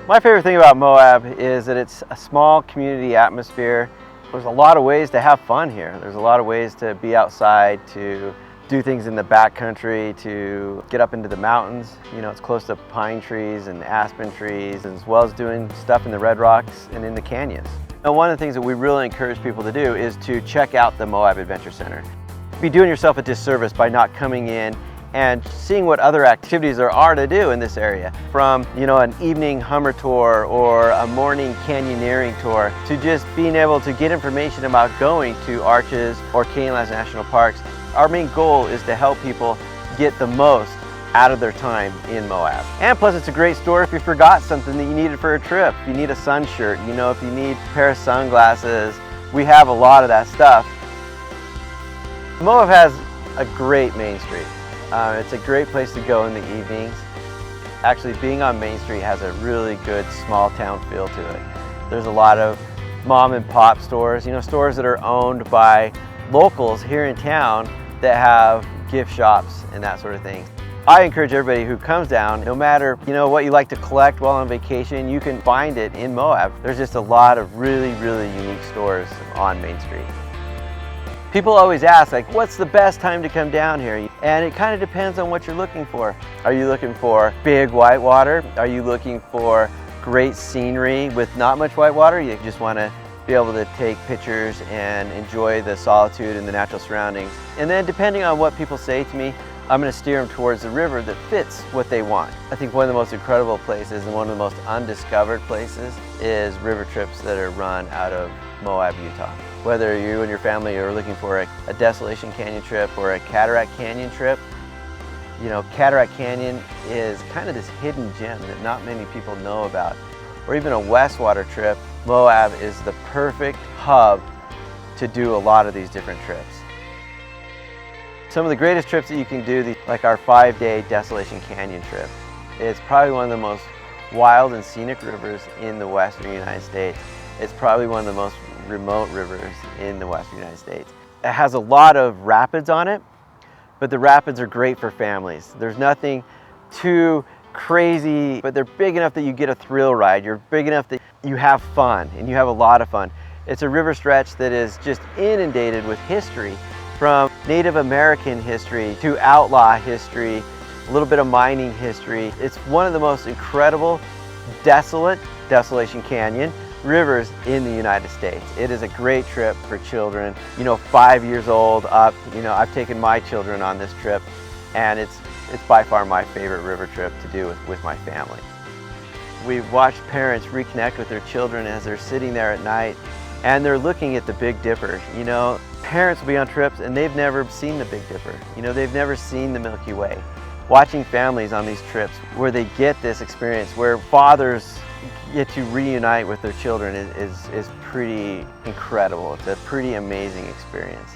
My favorite thing about Moab is that it's a small community atmosphere. There's a lot of ways to have fun here. There's a lot of ways to be outside, to do things in the backcountry, to get up into the mountains. You know, it's close to pine trees and aspen trees, as well as doing stuff in the Red Rocks and in the canyons. Now, one of the things that we really encourage people to do is to check out the Moab Adventure Center. You'd be doing yourself a disservice by not coming in and seeing what other activities there are to do in this area. From, you know, an evening Hummer tour or a morning canyoneering tour to just being able to get information about going to Arches or Canyonlands National Parks. Our main goal is to help people get the most out of their time in Moab. And plus, it's a great store if you forgot something that you needed for a trip. If you need a sun shirt, you know, if you need a pair of sunglasses, we have a lot of that stuff. Moab has a great Main Street. It's a great place to go in the evenings. Actually, being on Main Street has a really good small town feel to it. There's a lot of mom and pop stores, you know, stores that are owned by locals here in town that have gift shops and that sort of thing. I encourage everybody who comes down, no matter, you know, what you like to collect while on vacation, you can find it in Moab. There's just a lot of really unique stores on Main Street. People always ask, like, what's the best time to come down here? And it kind of depends on what you're looking for. Are you looking for big whitewater? Are you looking for great scenery with not much whitewater? You just want to be able to take pictures and enjoy the solitude and the natural surroundings. And then depending on what people say to me, I'm going to steer them towards the river that fits what they want. I think one of the most incredible places and one of the most undiscovered places is river trips that are run out of Moab, Utah. Whether you and your family are looking for a Desolation Canyon trip or a Cataract Canyon trip, you know, Cataract Canyon is kind of this hidden gem that not many people know about. Or even a Westwater trip, Moab is the perfect hub to do a lot of these different trips. Some of the greatest trips that you can do, like our 5-day Desolation Canyon trip, it's probably one of the most wild and scenic rivers in the western United States. It's probably one of the most remote rivers in the western United States. It has a lot of rapids on it, but the rapids are great for families. There's nothing too crazy, but they're big enough that you get a thrill ride. You're big enough that you have fun, and you have a lot of fun. It's a river stretch that is just inundated with history, from Native American history to outlaw history, a little bit of mining history. It's one of the most incredible, desolate Desolation Canyon rivers in the United States. It is a great trip for children, you know, 5 years old up. You know, I've taken my children on this trip, and it's by far my favorite river trip to do with my family. We've watched parents reconnect with their children as they're sitting there at night and they're looking at the Big Dipper. You know, parents will be on trips and they've never seen the Big Dipper. You know, they've never seen the Milky Way. Watching families on these trips where they get this experience, where fathers get to reunite with their children is pretty incredible. It's a pretty amazing experience.